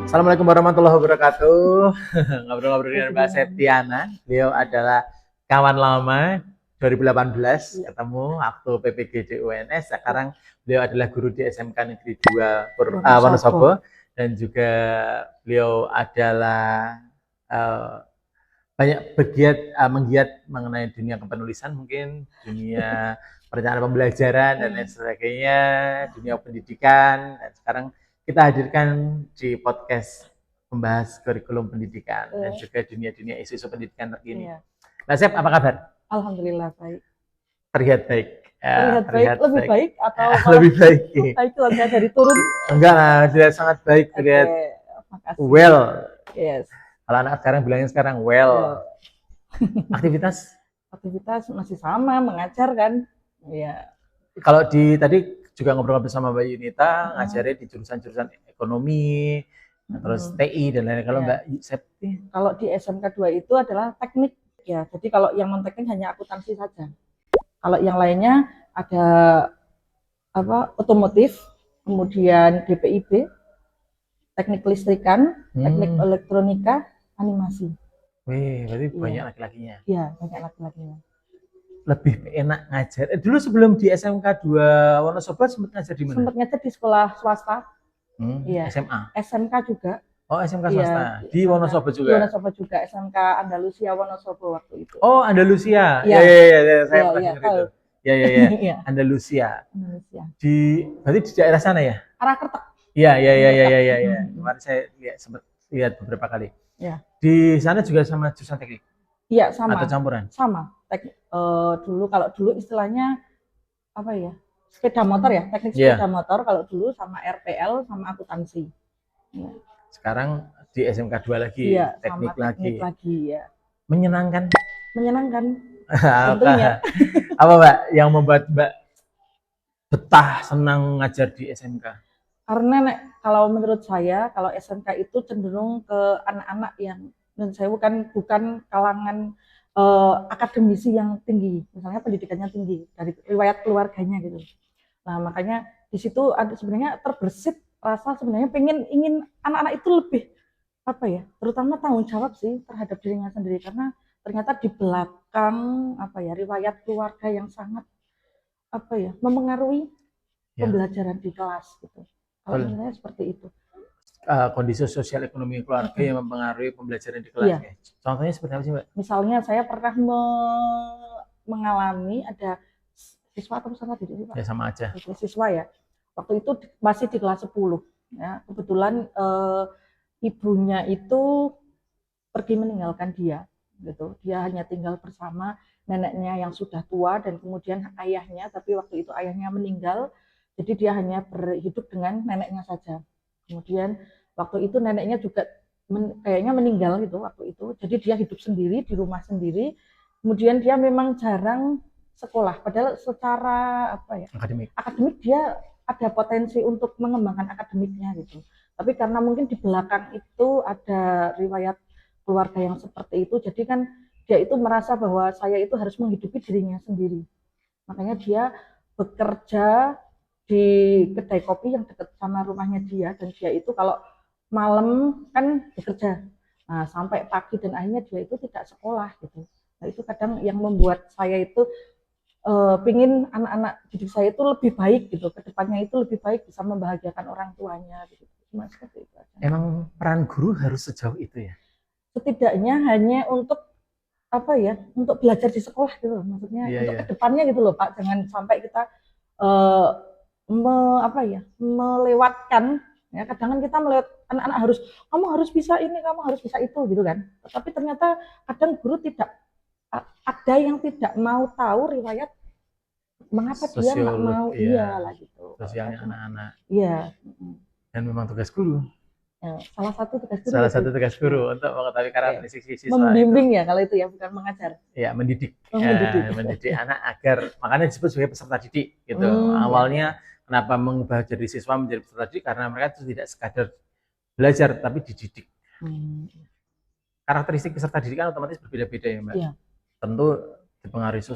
Assalamualaikum warahmatullahi wabarakatuh. Ngobrol-ngobrol dengan Mbak Septiana. Beliau adalah kawan lama 2018 ketemu waktu PPGD UNS. Sekarang beliau adalah guru di SMK Negeri 2 Wonosobo dan juga beliau adalah banyak menggiat mengenai dunia kepenulisan, mungkin dunia perencanaan pembelajaran dan lain sebagainya, dunia pendidikan. Dan sekarang kita hadirkan di podcast membahas kurikulum pendidikan dan juga dunia-dunia isu-isu pendidikan terkini. Mbak Sep, apa kabar? Alhamdulillah baik. Terlihat baik. Terlihat lebih baik atau lebih baik? Baik kalau saya dari turun. Enggak lah, terlihat sangat baik, terlihat well. Yes. Kalau anak sekarang bilangnya sekarang well. Aktivitas masih sama, mengajar kan? Iya. Kalau tadi juga ngobrol bersama Mbak Yunita, ngajarnya di jurusan-jurusan ekonomi, terus TI dan lain-lain. Kalau Mbak Septi? Kalau di SMK 2 itu adalah teknik ya. Jadi kalau yang non teknik hanya akuntansi saja. Kalau yang lainnya ada otomotif, kemudian DPIB, teknik listrikan, teknik elektronika, animasi. Wih, berarti banyak laki-lakinya. Iya, banyak laki-lakinya. Lebih enak ngajar. Dulu sebelum di SMK 2 Wonosobo sempat ngajar di mana? Sempat ngajar di sekolah swasta. Iya. SMA. SMK juga. Oh, SMK swasta. Di Wonosobo juga. Di Wonosobo juga, SMK Andalusia Wonosobo waktu itu. Oh, Andalusia. Iya, saya pernah dengar itu. Iya. Andalusia. Berarti di daerah sana ya? Arah Kertek. Iya. Kemarin saya sempat lihat beberapa kali. Ya. Di sana juga sama jurusan teknik? Iya, sama. Atau campuran? Sama. Kalau dulu istilahnya apa ya? Sepeda motor ya, teknik sepeda motor. Kalau dulu sama RPL sama akuntansi. Ya. Sekarang di SMK 2 lagi, teknik lagi ya. Menyenangkan? Menyenangkan. Tentunya. Apa Mbak yang membuat Mbak betah senang ngajar di SMK? Karena kalau menurut saya, kalau SMK itu cenderung ke anak-anak yang menurut saya bukan kalangan akademisi yang tinggi, misalnya pendidikannya tinggi dari riwayat keluarganya gitu. Nah makanya di situ ada sebenarnya terbersit rasa sebenarnya ingin anak-anak itu lebih terutama tanggung jawab sih terhadap dirinya sendiri, karena ternyata di belakang riwayat keluarga yang sangat mempengaruhi pembelajaran di kelas gitu. Kalau sebenarnya seperti itu. Kondisi sosial ekonomi keluarga yang mempengaruhi pembelajaran di kelas. Ya. Contohnya seperti apa sih Mbak? Misalnya saya pernah mengalami ada siswa atau peserta didik Pak? Ya sama aja. Siswa ya. Waktu itu masih di kelas 10. Ya, kebetulan ibunya itu pergi meninggalkan dia, gitu. Dia hanya tinggal bersama neneknya yang sudah tua dan kemudian ayahnya, tapi waktu itu ayahnya meninggal, jadi dia hanya berhidup dengan neneknya saja. Kemudian waktu itu neneknya juga kayaknya meninggal gitu waktu itu, jadi dia hidup sendiri di rumah sendiri. Kemudian dia memang jarang sekolah, padahal secara akademik dia ada potensi untuk mengembangkan akademiknya gitu. Tapi karena mungkin di belakang itu ada riwayat keluarga yang seperti itu, jadi kan dia itu merasa bahwa saya itu harus menghidupi dirinya sendiri. Makanya dia bekerja di kedai kopi yang dekat sama rumahnya dia, dan dia itu kalau malam kan bekerja, nah sampai pagi, dan akhirnya dia itu tidak sekolah gitu. Nah itu kadang yang membuat saya itu pingin anak-anak didik saya itu lebih baik gitu, kedepannya itu lebih baik, bisa membahagiakan orang tuanya gitu. Cuma seperti itu aja. Emang peran guru harus sejauh itu ya? Setidaknya hanya untuk untuk belajar di sekolah gitu, maksudnya untuk kedepannya gitu loh Pak, jangan sampai kita melewatkan ya. Kadang kan kita melihat anak-anak kamu harus bisa ini, kamu harus bisa itu gitu kan, tapi ternyata kadang guru tidak ada yang tidak mau tahu riwayat mengapa dia nggak mau gitu. Sosialnya anak-anak. Iya. Dan memang tugas guru. Ya, salah satu tugas guru untuk mengetahui karakteristik siswa. Membimbing ya kalau itu ya, bukan mengajar. Ya, mendidik anak agar, makanya disebut sebagai peserta didik gitu. Awalnya kenapa mengubah jadi siswa menjadi peserta didik, karena mereka itu tidak sekadar belajar tapi dididik. Karakteristik peserta didik kan otomatis berbeda-beda ya Mbak. Ya. Tentu dipengaruhi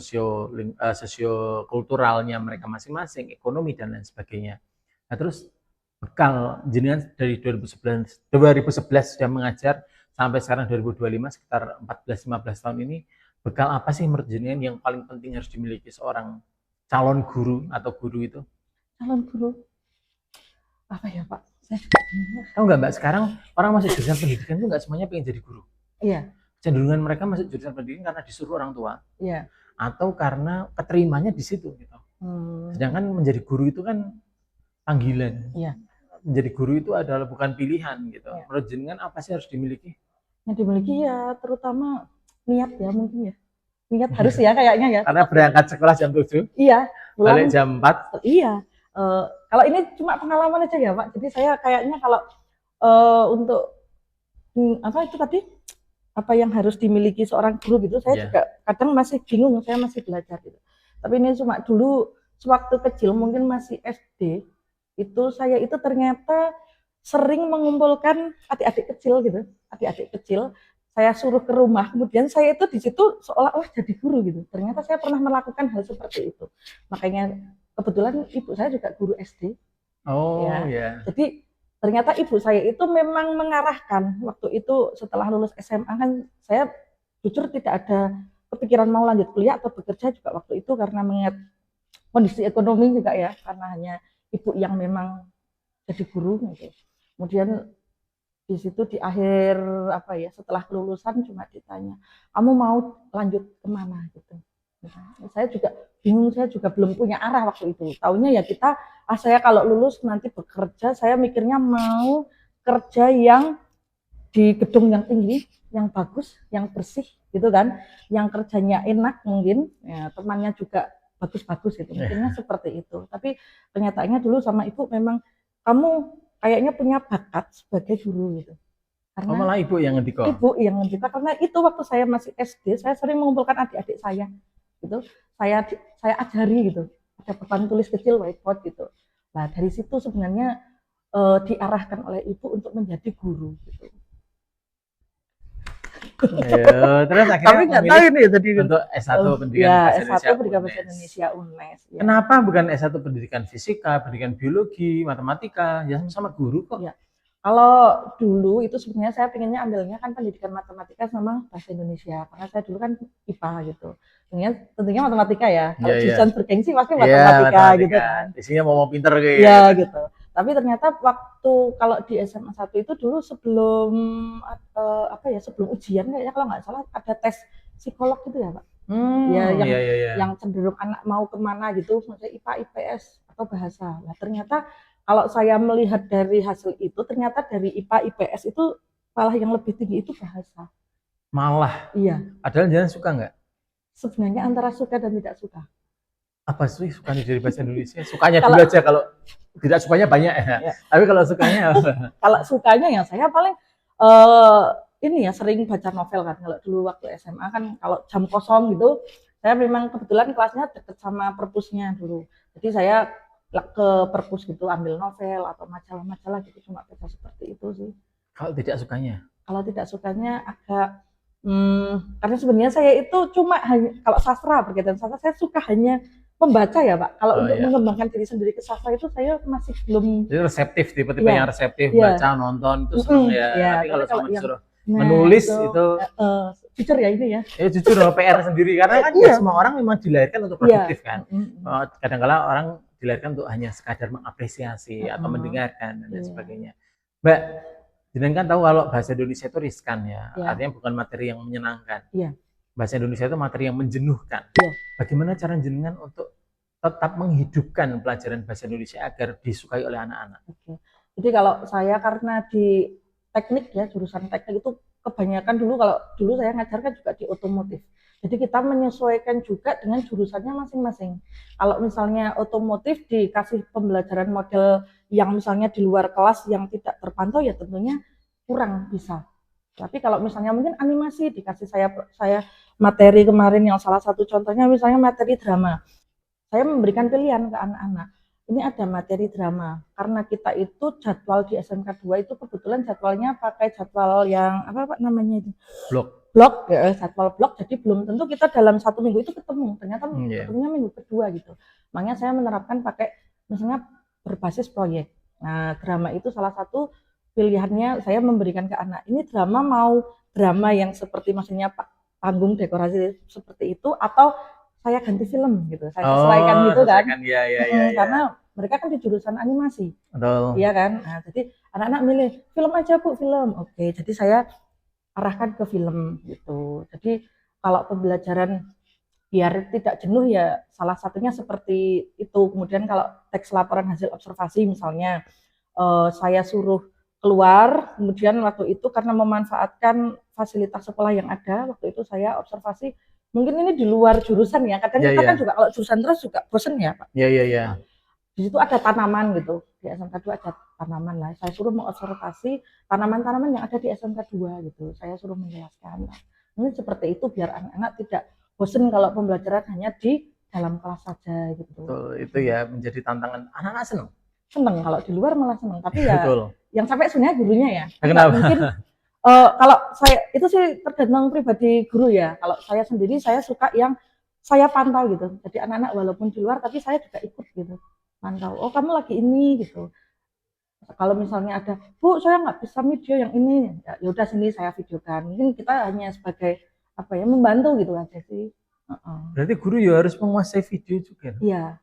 sosiokulturalnya mereka masing-masing, ekonomi dan lain sebagainya. Nah terus bekal jenengan dari 2011 sudah mengajar sampai sekarang 2025 sekitar 14-15 tahun ini, bekal apa sih menurut jenengan yang paling penting harus dimiliki seorang calon guru atau guru itu? Calon guru apa ya Pak? Saya juga bingung ya. Tahu nggak Mbak, sekarang orang masuk jurusan pendidikan itu nggak semuanya pengen jadi guru. Iya, Cenderungan mereka masuk jurusan pendidikan karena disuruh orang tua iya. atau karena keterimanya di situ gitu. Sedangkan menjadi guru itu kan panggilan. Iya. Menjadi guru itu adalah bukan pilihan gitu. Iya. Menurut jenengan apa sih harus dimiliki? Yang dimiliki ya terutama niat ya mungkin ya. Niat harus ya kayaknya ya. Karena berangkat sekolah jam 7, Iya, balik pulang. jam 4. Iya. Kalau ini cuma pengalaman aja ya Pak. Jadi saya kayaknya kalau untuk apa itu tadi, apa yang harus dimiliki seorang guru gitu, saya Iya. juga kadang masih bingung, saya masih belajar gitu. Tapi ini cuma dulu sewaktu kecil mungkin masih SD, itu saya itu ternyata sering mengumpulkan adik-adik kecil gitu, adik-adik kecil. Saya suruh ke rumah, kemudian saya itu di situ seolah-olah jadi guru gitu. Ternyata saya pernah melakukan hal seperti itu. Makanya kebetulan ibu saya juga guru SD. Oh Ya. ya. Jadi ternyata ibu saya itu memang mengarahkan. Waktu itu setelah lulus SMA kan saya jujur tidak ada kepikiran mau lanjut kuliah atau bekerja juga waktu itu karena mengingat kondisi ekonomi juga ya, karena hanya ibu yang memang jadi guru gitu. Kemudian di situ di akhir apa ya, setelah kelulusan cuma ditanya, kamu mau lanjut kemana gitu. Nah, saya juga bingung, saya juga belum punya arah waktu itu. Taunya ya kita, saya kalau lulus nanti bekerja, saya mikirnya mau kerja yang di gedung yang tinggi, yang bagus, yang bersih gitu kan, yang kerjanya enak mungkin, ya, temannya juga bagus-bagus gitu, mikirnya seperti itu. Tapi kenyataannya dulu sama ibu memang kamu kayaknya punya bakat sebagai guru gitu. Oh, malah ibu yang ngendika. Ibu yang ngendika, karena itu waktu saya masih SD, saya sering mengumpulkan adik-adik saya gitu. Saya ajari gitu. Ada papan tulis kecil, whiteboard gitu. Nah, dari situ sebenarnya diarahkan oleh ibu untuk menjadi guru gitu. Ya, terus akhirnya Tapi nggak tahu ini tadi untuk S1 pendidikan ya, bahasa S1 Indonesia pendidikan bahasa UNES. Indonesia UNES. Ya. Kenapa bukan S1 pendidikan fisika, pendidikan biologi, matematika, ya sama guru kok? Ya. Kalau dulu itu sebenarnya saya pengennya ambilnya kan pendidikan matematika sama bahasa Indonesia, karena saya dulu kan IPA gitu. Tentunya matematika ya. Kalau jurusan bergengsi pasti matematika gitu kan. Isinya mau pinter gitu. Iya gitu. Tapi ternyata waktu kalau di SMA 1 itu dulu sebelum apa ya, sebelum ujian kayaknya kalau nggak salah ada tes psikolog gitu ya Pak. Ya yang cenderung anak mau kemana gitu, misalnya IPA, IPS atau bahasa. Nah ternyata kalau saya melihat dari hasil itu, ternyata dari IPA, IPS itu malah yang lebih tinggi itu bahasa. Malah? Iya. Padahal jangan suka nggak? Sebenarnya antara suka dan tidak suka. Apa sih sukanya dari bahasa Indonesia? Sukanya dulu aja, kalau tidak sukanya banyak ya. Tapi kalau sukanya apa? Kalau sukanya ya saya paling ini ya sering baca novel kan. Kalau dulu waktu SMA kan kalau jam kosong gitu, saya memang kebetulan kelasnya deket sama perpusnya dulu. Jadi saya ke perpus gitu ambil novel atau majalah-majalah gitu, cuma baca seperti itu sih. Kalau tidak sukanya? Kalau tidak sukanya agak karena sebenarnya saya itu cuma hanya kalau sastra, berkaitan sastra saya suka hanya membaca ya Pak. Kalau untuk mengembangkan diri sendiri ke sastra itu saya masih belum. Jadi reseptif, tipe-tipe yang reseptif, baca, nonton itu senang ya. Tapi kalau sama disuruh menulis itu jujur ya ini ya. Ya jujur PR sendiri, karena kan ya semua orang memang dilahirkan untuk produktif kan. Kadang-kala orang dilahirkan untuk hanya sekadar mengapresiasi atau mendengarkan dan sebagainya. Mbak, jenengan kan tahu kalau bahasa Indonesia itu riskan ya, artinya bukan materi yang menyenangkan. Bahasa Indonesia itu materi yang menjenuhkan. Bagaimana cara jenengan untuk tetap menghidupkan pelajaran bahasa Indonesia agar disukai oleh anak-anak? Jadi kalau saya karena di teknik ya, jurusan teknik itu kebanyakan kalau dulu saya ngajarkan juga di otomotif. Jadi kita menyesuaikan juga dengan jurusannya masing-masing. Kalau misalnya otomotif dikasih pembelajaran model yang misalnya di luar kelas yang tidak terpantau ya tentunya kurang bisa. Tapi kalau misalnya mungkin animasi dikasih saya materi kemarin yang salah satu contohnya misalnya materi drama. Saya memberikan pilihan ke anak-anak. Ini ada materi drama, karena kita itu jadwal di SMK 2 itu kebetulan jadwalnya pakai jadwal yang apa namanya itu? Blok ya, jadwal blok, jadi belum tentu kita dalam 1 minggu itu ketemu, ternyata ketemunya minggu kedua gitu. Makanya saya menerapkan pakai misalnya berbasis proyek. Nah, drama itu salah satu pilihannya saya memberikan ke anak. Ini drama mau drama yang seperti maksudnya panggung dekorasi seperti itu atau saya ganti film gitu. Saya sesuaikan Oh, gitu kan. sesuaikan ya. Karena mereka kan di jurusan animasi. Betul. Iya kan? Nah, jadi anak-anak milih film aja Bu, film. Oke, jadi saya arahkan ke film gitu. Jadi kalau pembelajaran biar tidak jenuh ya salah satunya seperti itu. Kemudian kalau teks laporan hasil observasi misalnya saya suruh keluar, kemudian waktu itu karena memanfaatkan fasilitas sekolah yang ada, waktu itu saya observasi mungkin ini di luar jurusan ya. Kadang kita kan juga kalau jurusan terus juga bosen ya Pak. Iya. Di situ ada tanaman gitu, di SMK 2 ada tanaman lah. Saya suruh mengobservasi tanaman-tanaman yang ada di SMK 2 gitu. Saya suruh menjelaskan. Nah, mungkin seperti itu biar anak-anak tidak bosen kalau pembelajaran hanya di dalam kelas saja gitu. Betul, itu ya menjadi tantangan. Anak-anak seneng kalau di luar malah seneng, tapi ya betul. Yang sampai sebenarnya gurunya ya. Kenapa? Mungkin kalau saya itu sih tergantung pribadi guru ya. Kalau saya sendiri saya suka yang saya pantau gitu. Jadi anak-anak walaupun di luar tapi saya juga ikut gitu. Pantau. Oh kamu lagi ini gitu. Kalau misalnya ada, Bu saya nggak bisa video yang ini, ya udah sini saya videokan. Mungkin kita hanya sebagai apa ya membantu gitu aja sih. Berarti guru ya harus menguasai video juga. Iya,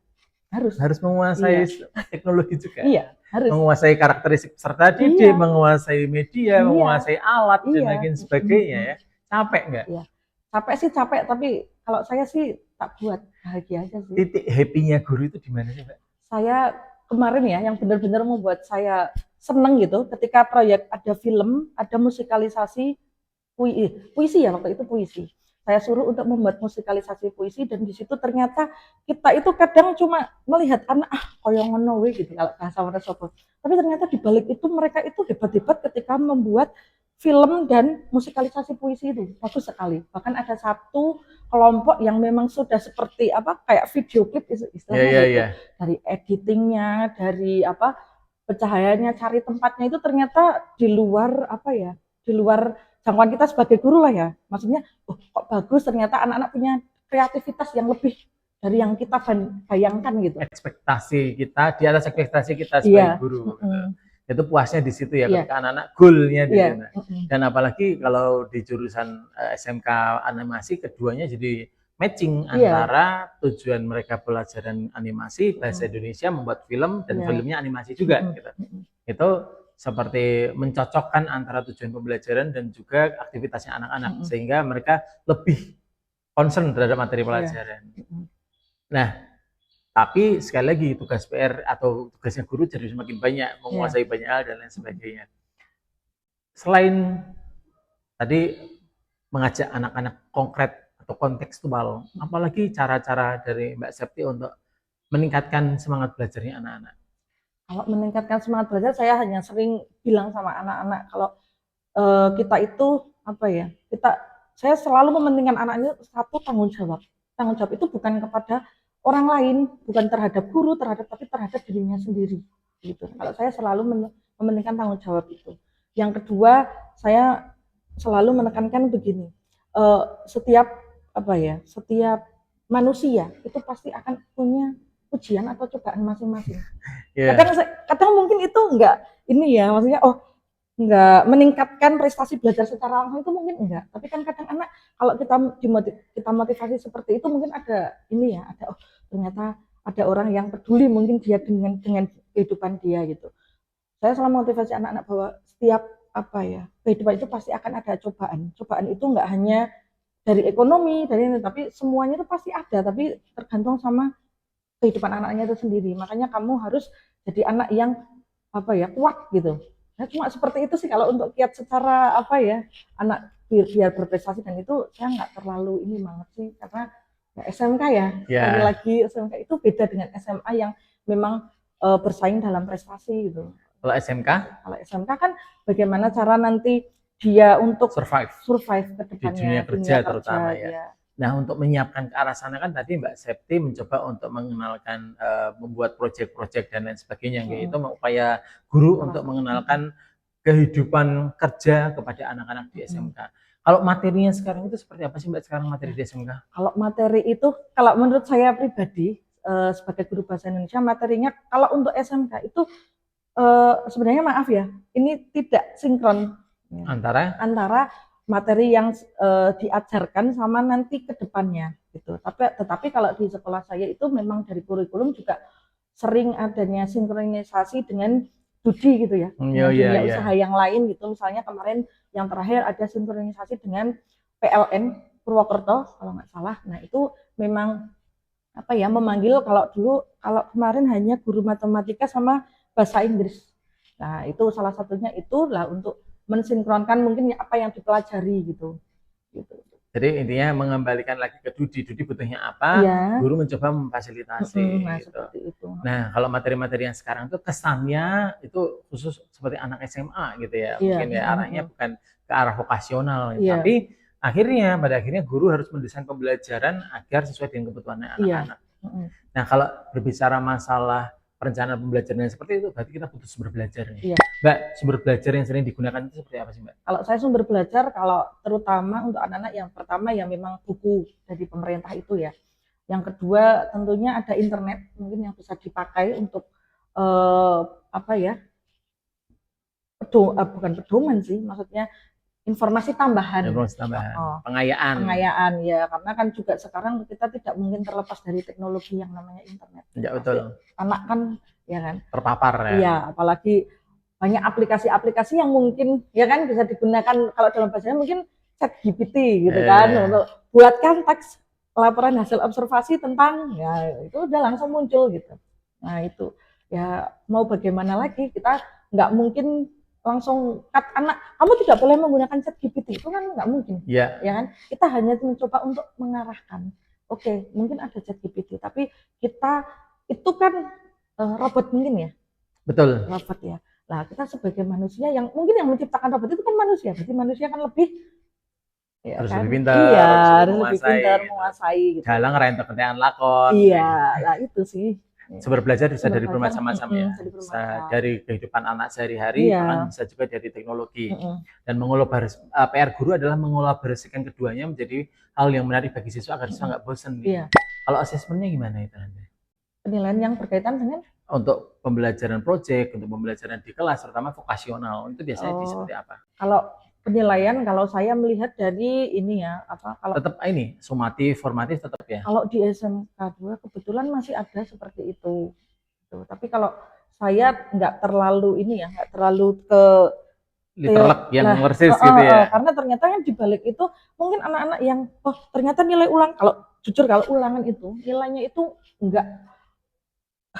harus menguasai teknologi juga. Iya, harus. Menguasai karakteristik peserta didik, menguasai media, menguasai alat dan lain sebagainya ya. Capek nggak? Iya. Capek sih capek, tapi kalau saya sih tak buat bahagia aja sih. Titik happy-nya guru itu di mana sih, Mbak? Saya kemarin ya yang benar-benar membuat saya seneng gitu ketika proyek ada film, ada musikalisasi puisi ya waktu itu puisi. Saya suruh untuk membuat musikalisasi puisi dan di situ ternyata kita itu kadang cuma melihat anak koyo ngono we gitu kalau bahasa Wonosobo. Tapi ternyata di balik itu mereka itu hebat-hebat ketika membuat film dan musikalisasi puisi itu bagus sekali. Bahkan ada satu kelompok yang memang sudah seperti apa kayak video klip istilahnya gitu. Dari editingnya, dari apa pencahayaannya, cari tempatnya itu ternyata di luar apa ya, di luar jangkauan kita sebagai guru lah ya. Maksudnya, kok bagus ternyata anak-anak punya kreativitas yang lebih dari yang kita bayangkan gitu. Ekspektasi kita di atas ekspektasi kita sebagai guru. Itu puasnya di situ ya, ketika anak-anak goalnya di sana. Dan apalagi kalau di jurusan SMK animasi keduanya jadi matching antara tujuan mereka pelajaran animasi bahasa Indonesia membuat film dan filmnya animasi juga gitu. Itu seperti mencocokkan antara tujuan pembelajaran dan juga aktivitasnya anak-anak sehingga mereka lebih concern terhadap materi pelajaran. Nah, tapi sekali lagi tugas PR atau tugasnya guru jadi semakin banyak, menguasai banyak hal dan lain sebagainya. Selain tadi mengajak anak-anak konkret atau kontekstual, apalagi cara-cara dari Mbak Septi untuk meningkatkan semangat belajarnya anak-anak? Kalau meningkatkan semangat belajar, saya hanya sering bilang sama anak-anak kalau kita itu apa ya? Saya selalu mementingkan anak ini satu tanggung jawab. Tanggung jawab itu bukan kepada orang lain, bukan terhadap guru, tapi terhadap dirinya sendiri. Gitu. Kalau saya selalu mementingkan tanggung jawab itu. Yang kedua, saya selalu menekankan begini, setiap manusia itu pasti akan punya ujian atau cobaan masing-masing. Kadang mungkin itu enggak ini ya, maksudnya enggak meningkatkan prestasi belajar secara langsung itu mungkin enggak. Tapi kan kadang anak kalau kita motivasi seperti itu mungkin ada ini ya, ada ternyata ada orang yang peduli mungkin dia dengan kehidupan dia gitu. Saya selalu motivasi anak-anak bahwa setiap kehidupan itu pasti akan ada cobaan. Cobaan itu enggak hanya dari ekonomi, tapi semuanya itu pasti ada, tapi tergantung sama kehidupan anaknya itu sendiri. Makanya kamu harus jadi anak yang kuat gitu. Nah, cuma seperti itu sih kalau untuk kiat secara anak biar berprestasi, dan itu saya nggak terlalu ini banget sih karena SMK ya. Sekali lagi SMK itu beda dengan SMA yang memang bersaing dalam prestasi gitu. Kalau SMK kan bagaimana cara nanti dia untuk survive ke depannya di dunia kerja terutama ya. Nah, untuk menyiapkan ke arah sana kan tadi Mbak Septi mencoba untuk mengenalkan membuat proyek-proyek dan lain sebagainya, yaitu upaya guru untuk mengenalkan kehidupan kerja kepada anak-anak di SMK. Kalau materinya sekarang itu seperti apa sih Mbak sekarang materi di SMK? Kalau materi itu, kalau menurut saya pribadi sebagai guru bahasa Indonesia, materinya kalau untuk SMK itu sebenarnya maaf ya, ini tidak sinkron ya, Antara materi yang diajarkan sama nanti ke depannya gitu. Tetapi kalau di sekolah saya itu memang dari kurikulum juga sering adanya sinkronisasi dengan studi gitu ya, dengan dunia usaha yang lain gitu. Misalnya kemarin yang terakhir ada sinkronisasi dengan PLN Purwokerto kalau nggak salah. Nah itu memang apa ya, memanggil, kalau kemarin hanya guru matematika sama bahasa Inggris. Nah itu salah satunya itulah untuk mensinkronkan mungkin apa yang dipelajari gitu. Jadi intinya mengembalikan lagi ke Dudi butuhnya apa, Iya. guru mencoba memfasilitasi Nah gitu. seperti itu. Nah, kalau materi-materi yang sekarang tuh kesannya itu khusus seperti anak SMA gitu ya. Iya. Mungkin ya arahnya bukan ke arah vokasional gitu. Iya. Tapi pada akhirnya guru harus mendesain pembelajaran agar sesuai dengan kebutuhannya anak-anak. Nah, kalau berbicara masalah perencanaan pembelajaran seperti itu, berarti kita butuh sumber belajar nih. Iya. Mbak, sumber belajar yang sering digunakan itu seperti apa sih, Mbak? Kalau saya sumber belajar, kalau terutama untuk anak-anak, yang pertama ya memang buku dari pemerintah itu ya. Yang kedua tentunya ada internet mungkin yang bisa dipakai untuk apa ya, bukan pedoman sih, maksudnya informasi tambahan. Pengayaan ya, karena kan juga sekarang kita tidak mungkin terlepas dari teknologi yang namanya internet. Ya betul. Anak kan ya kan terpapar ya. Iya, apalagi banyak aplikasi-aplikasi yang mungkin ya kan bisa digunakan, kalau dalam bahasanya mungkin ChatGPT gitu kan, untuk buatkan teks laporan hasil observasi tentang, ya itu udah langsung muncul gitu. Nah itu ya mau bagaimana lagi, kita nggak mungkin langsung cut anak, kamu tidak boleh menggunakan ChatGPT, itu kan nggak mungkin. Ya kan, kita hanya mencoba untuk mengarahkan. Oke, mungkin ada ChatGPT, tapi kita itu kan robot mungkin ya. Betul. Robot ya. Nah, kita sebagai manusia yang mungkin yang menciptakan robot itu kan manusia, berarti manusia kan lebih ya, harus kan? Lebih pintar, iya, harus lebih pintar menguasai gitu. Dalang rentok kentean lakon. Iya, lah itu sih. Sumber belajar bisa dari bermacam-macam ya. Bisa dari kehidupan anak sehari-hari, bahkan bisa juga dari teknologi. Dan PR guru adalah mengolaborasikan keduanya menjadi hal yang menarik bagi siswa agar siswa nggak bosan. Kalau asesmennya gimana itu nanti? Penilaian yang berkaitan dengan untuk pembelajaran proyek, untuk pembelajaran di kelas, terutama vokasional, itu biasanya seperti apa? Kalau penilaian, kalau saya melihat dari ini ya, kalau tetap ini sumatif, formatif tetap ya. Kalau di SMK 2 kebetulan masih ada seperti itu. Tapi kalau saya nggak terlalu ini ya, nggak terlalu ke literalek yang persis gitu ya. Karena ternyata kan di balik itu mungkin anak-anak yang ternyata nilai ulang, kalau jujur kalau ulangan itu nilainya itu enggak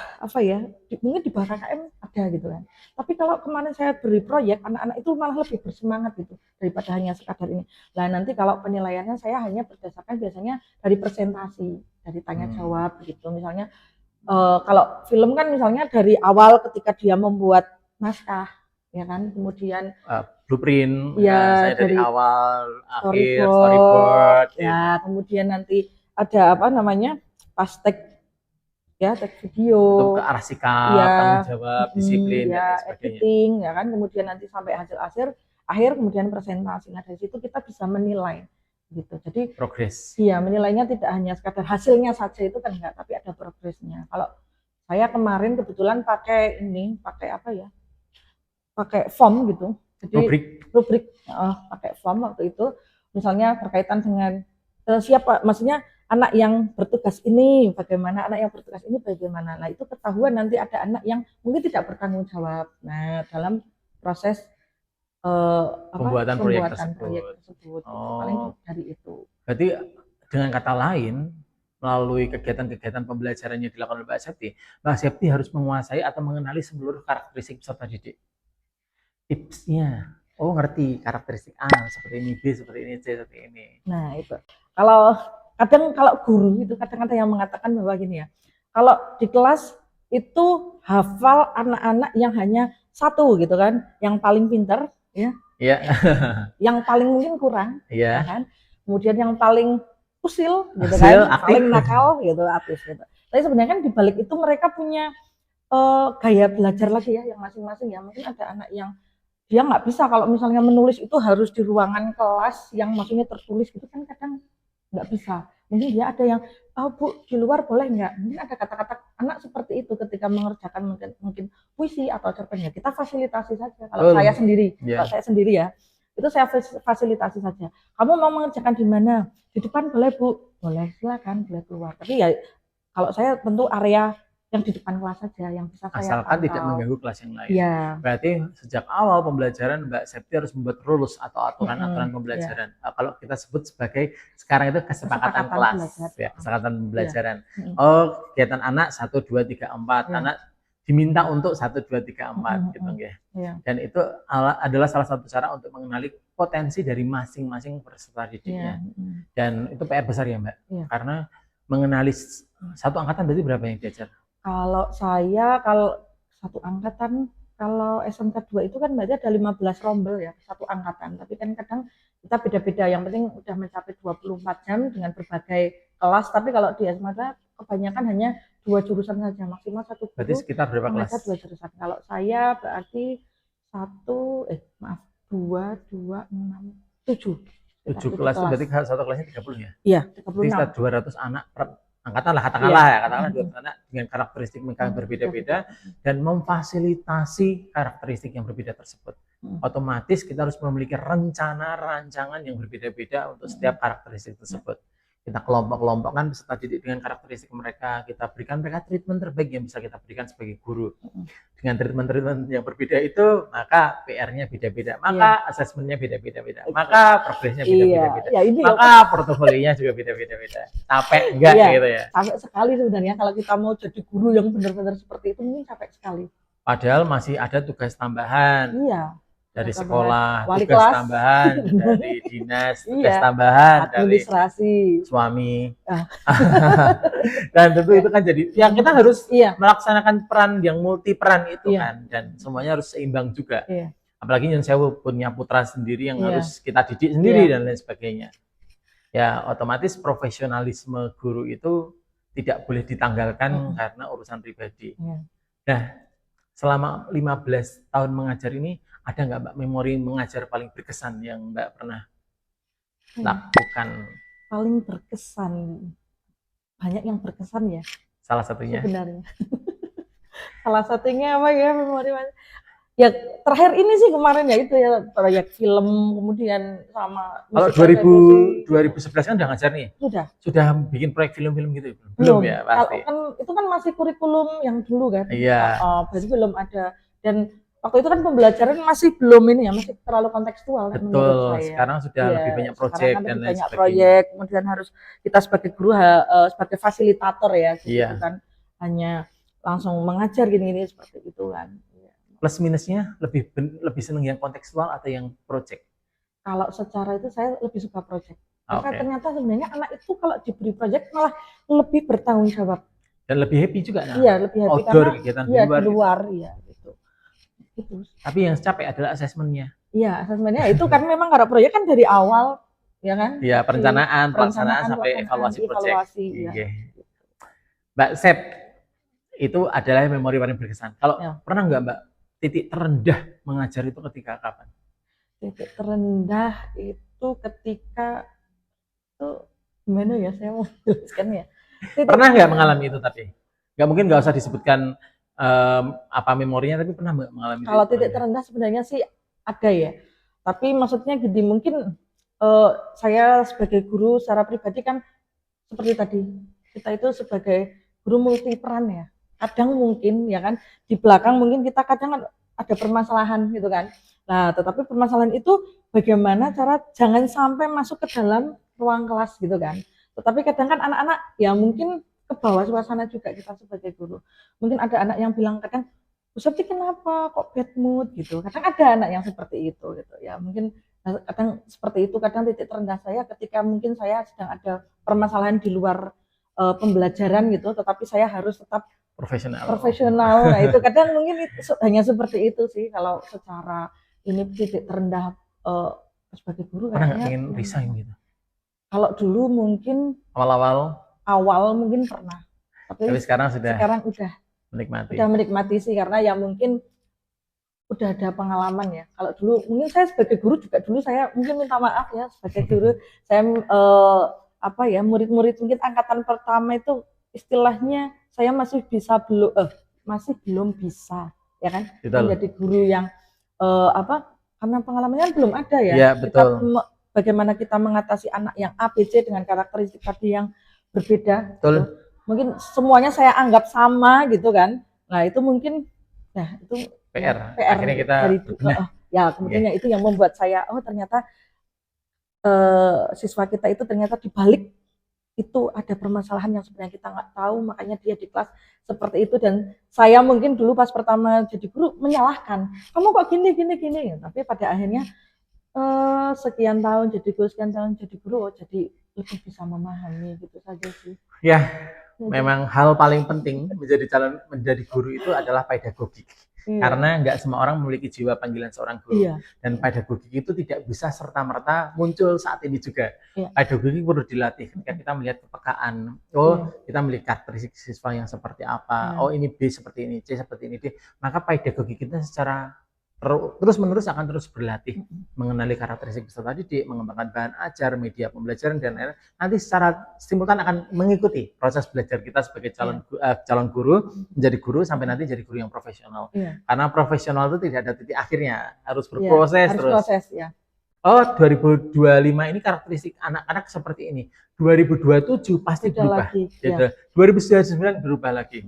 apa ya, mungkin di bawah KKM ada gitu kan. Tapi kalau kemarin saya beri proyek, anak-anak itu malah lebih bersemangat gitu daripada hanya sekadar ini. Nah nanti kalau penilaiannya saya hanya berdasarkan biasanya dari presentasi, dari tanya jawab gitu. Misalnya kalau film kan misalnya dari awal ketika dia membuat naskah, ya kan, kemudian blueprint, ya saya dari awal, akhir, storyboard, ya, kemudian nanti ada apa namanya, pas tag ya, tag video, untuk ke arah sikap, tanggung jawab, disiplin, ya, dan editing, ya kan, kemudian nanti sampai akhir, kemudian presentasi. Nah dari situ kita bisa menilai gitu. Jadi progres. Iya, menilainya tidak hanya sekadar hasilnya saja, itu kan enggak, tapi ada progresnya. Kalau saya kemarin kebetulan pakai apa ya? Pakai form gitu. Jadi rubrik pakai form waktu itu. Misalnya berkaitan dengan siapa, maksudnya anak yang bertugas ini bagaimana, anak yang bertugas ini bagaimana. Nah itu ketahuan nanti ada anak yang mungkin tidak bertanggung jawab. Nah dalam proses pembuatan proyek tersebut. Paling dari itu. Berarti dengan kata lain, melalui kegiatan-kegiatan pembelajaran yang dilakukan oleh Mbak Septi harus menguasai atau mengenali seluruh karakteristik peserta didik. Tipsnya, ngerti karakteristik A seperti ini, B seperti ini, C seperti ini. Nah itu. Kalau guru itu kadang-kadang yang mengatakan bahwa gini ya, kalau di kelas itu hafal anak-anak yang hanya satu gitu kan, yang paling pintar ya, yang paling mungkin kurang, ya kan, kemudian yang paling usil gitu kan, paling nakal gitu, aktif gitu. Tapi sebenarnya kan di balik itu mereka punya gaya belajar lagi ya, yang masing-masing ya. Mungkin ada anak yang dia nggak bisa kalau misalnya menulis itu harus di ruangan kelas yang maksudnya tertulis gitu kan, kadang nggak bisa. Mungkin dia ada yang Bu di luar boleh nggak, mungkin ada kata-kata anak seperti itu ketika mengerjakan, mungkin puisi atau cerpen ya kita fasilitasi saja. Kalau saya sendiri, Yeah. kalau saya sendiri ya, itu saya fasilitasi saja. Kamu mau mengerjakan di mana? Di depan boleh Bu, boleh silakan, boleh keluar. Tapi ya kalau saya tentu area yang di depan kelas saja yang bisa saya asalkan tidak pantau. mengganggu kelas yang lain. Iya. Berarti sejak awal pembelajaran Mbak Septi harus membuat rules atau aturan-aturan pembelajaran. Kalau kita sebut sebagai sekarang itu kesepakatan kelas, ya, kesepakatan pembelajaran. Oh, kegiatan anak 1, 2, 3, 4. Anak diminta untuk 1, 2, 3, 4 gitu ya. Dan itu adalah salah satu cara untuk mengenali potensi dari masing-masing peserta didiknya. Dan itu PR besar ya Mbak, karena mengenali satu angkatan berarti berapa yang diajar? Kalau saya, kalau satu angkatan, kalau SMK 2 itu kan berarti ada 15 rombel ya, satu angkatan. Tapi kan kadang kita beda-beda, yang penting udah mencapai 24 jam dengan berbagai kelas. Tapi kalau di SMK 2 kebanyakan hanya 2 jurusan saja, maksimal 1 guru. Berarti sekitar berapa kelas? 2 jurusan. Kalau saya berarti 2, 6, 7. 7 kelas itu berarti satu kelasnya 30 ya? Iya, 36. Jadi 200 anak per angkatan lah, katakanlah ya, katakanlah 200 anak dengan karakteristik mereka yang berbeda-beda dan memfasilitasi karakteristik yang berbeda tersebut. Otomatis kita harus memiliki rancangan yang berbeda-beda untuk setiap karakteristik tersebut. Kita kelompok-kelompokkan peserta didik dengan karakteristik mereka, kita berikan mereka treatment terbaik yang bisa kita berikan sebagai guru. Dengan treatment yang berbeda itu, maka PR-nya beda-beda, maka asesmennya beda-beda, maka progresnya beda-beda, maka portofolionya juga beda-beda. Capek enggak gitu ya? Capek sekali sebenarnya kalau kita mau jadi guru yang benar-benar seperti itu, mungkin capek sekali. Padahal masih ada tugas tambahan. Iya. Dari sekolah, tugas tambahan, dari dinas, tugas tambahan, administrasi, dari suami. Dan tentu itu kan jadi, ya kita harus melaksanakan peran yang multi peran itu kan, dan semuanya harus seimbang juga. Apalagi yang saya punya putra sendiri yang harus kita didik sendiri dan lain sebagainya. Ya otomatis profesionalisme guru itu tidak boleh ditanggalkan karena urusan pribadi. Nah, selama 15 tahun mengajar ini, ada nggak Mbak memori mengajar paling berkesan yang Mbak pernah lakukan? Paling berkesan, banyak yang berkesan ya. Salah satunya? Sebenarnya. Salah satunya apa ya memori? Ya terakhir ini sih kemarin ya itu ya proyek film, kemudian sama. Kalau 2011 kan udah ngajar nih? Sudah bikin proyek film-film gitu? Belum ya pasti? Itu kan masih kurikulum yang dulu kan? Iya. Berarti belum ada. Dan waktu itu kan pembelajaran masih belum ini ya, masih terlalu kontekstual. Betul, sekarang sudah lebih banyak proyek dan lain sebagainya. Proyek, kemudian harus kita sebagai guru, sebagai fasilitator ya, gitu kan. Hanya langsung mengajar gini-gini seperti itu kan. Plus minusnya lebih seneng yang kontekstual atau yang proyek? Kalau secara itu saya lebih suka proyek. Karena ternyata sebenarnya anak itu kalau diberi proyek malah lebih bertanggung jawab. Dan lebih happy juga. Iya, lebih happy outdoor, karena kegiatan di luar iya gitu. Tapi yang capek adalah asesmennya. Iya, asesmennya itu kan memang karena proyek kan dari awal, ya kan? Iya, perencanaan sampai evaluasi proyek. Mbak Sep, itu adalah memori paling berkesan. Kalau pernah nggak Mbak titik terendah mengajar itu ketika kapan? Titik terendah itu ketika itu gimana ya saya mau jelaskan ya. Pernah nggak mengalami itu tapi? Nggak usah disebutkan apa memorinya, tapi pernah nggak mengalami? Kalau titik terendah sebenarnya sih ada ya. Tapi maksudnya gini, mungkin saya sebagai guru secara pribadi kan seperti tadi, kita itu sebagai guru multi peran ya. Kadang mungkin ya kan di belakang mungkin kita kadang ada permasalahan gitu kan. Nah, tetapi permasalahan itu bagaimana cara jangan sampai masuk ke dalam ruang kelas gitu kan. Tetapi kadang kan anak-anak ya mungkin ke bawah suasana juga kita sebagai guru. Mungkin ada anak yang bilang kadang, Bu Septi kenapa kok bad mood gitu. Kadang ada anak yang seperti itu gitu ya. Mungkin kadang seperti itu, kadang titik terendah saya ketika mungkin saya sedang ada permasalahan di luar pembelajaran gitu, tetapi saya harus tetap profesional. Nah itu kadang mungkin itu, hanya seperti itu sih kalau secara ini titik terendah sebagai guru. Pernah nggak pengen resign gitu? Kalau dulu mungkin awal mungkin pernah, tapi sekarang udah menikmati sih, karena ya mungkin udah ada pengalaman ya. Kalau dulu mungkin saya sebagai guru juga dulu saya mungkin minta maaf ya sebagai guru saya murid-murid mungkin angkatan pertama itu istilahnya saya masih belum bisa ya kan? Betul. Menjadi guru yang karena pengalamannya kan belum ada ya. Ya, betul. Bagaimana kita mengatasi anak yang ABC dengan karakteristik tadi yang berbeda. Betul. Gitu. Mungkin semuanya saya anggap sama gitu kan. Nah, itu mungkin itu PR. PR Akhirnya kita dari kemudian itu yang membuat saya ternyata siswa kita itu ternyata dibalik itu ada permasalahan yang sebenarnya kita nggak tahu, makanya dia di kelas seperti itu. Dan saya mungkin dulu pas pertama jadi guru menyalahkan, kamu kok gini, tapi pada akhirnya sekian tahun jadi guru, jadi lebih bisa memahami gitu saja sih. Ya, memang hal paling penting menjadi guru itu adalah pedagogik. Karena nggak semua orang memiliki jiwa panggilan seorang guru. Dan pedagogik itu tidak bisa serta-merta muncul saat ini juga. Pedagogik perlu dilatih ketika kita melihat kepekaan. Kita melihat karakteristik siswa yang seperti apa. Ini B seperti ini, C seperti ini, D. Maka pedagogik kita secara terus-menerus akan terus berlatih mengenali karakteristik peserta didik, mengembangkan bahan ajar, media pembelajaran, dan lain-lain. Nanti secara simultan akan mengikuti proses belajar kita sebagai calon guru, menjadi guru sampai nanti jadi guru yang profesional. Karena profesional itu tidak ada titik akhirnya, harus berproses terus. 2025 ini karakteristik anak-anak seperti ini. 2027 pasti berubah. Gitu. 2029 berubah lagi.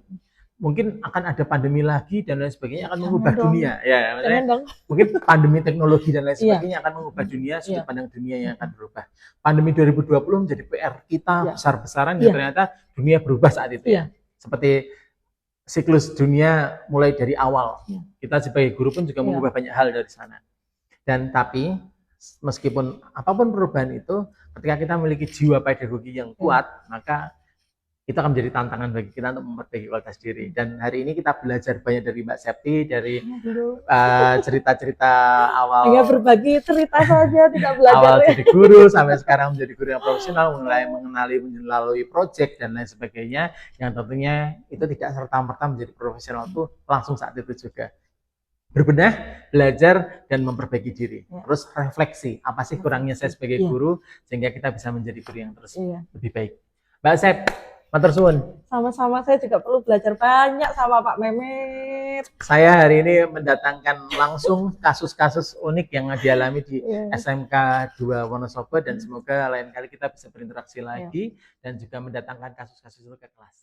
Mungkin akan ada pandemi lagi dan lain sebagainya akan mengubah dunia ya, mungkin pandemi teknologi dan lain sebagainya akan mengubah dunia, sudut pandang dunia yang akan berubah. Pandemi 2020 menjadi PR kita besar-besaran yang ternyata dunia berubah saat itu seperti siklus dunia mulai dari awal. Kita sebagai guru pun juga mengubah banyak hal dari sana. Dan tapi meskipun apapun perubahan itu, ketika kita memiliki jiwa pedagogi yang kuat, maka itu akan menjadi tantangan bagi kita untuk memperbaiki kualitas diri. Dan hari ini kita belajar banyak dari Mbak Septi, dari cerita-cerita awal. Hanya berbagi cerita saja, tidak belajar. Awal jadi guru sampai sekarang menjadi guru yang profesional, mulai mengenali melalui project dan lain sebagainya. Yang tentunya itu tidak serta-merta menjadi profesional itu langsung saat itu juga. Berbenah, belajar, dan memperbaiki diri. Terus refleksi, apa sih kurangnya saya sebagai guru, sehingga kita bisa menjadi guru yang terus lebih baik. Mbak Sep, matur suwun. Sama-sama, saya juga perlu belajar banyak sama Pak Mehmet. Saya hari ini mendatangkan langsung kasus-kasus unik yang dialami di SMK 2 Wonosobo, dan semoga lain kali kita bisa berinteraksi lagi dan juga mendatangkan kasus-kasus itu ke kelas.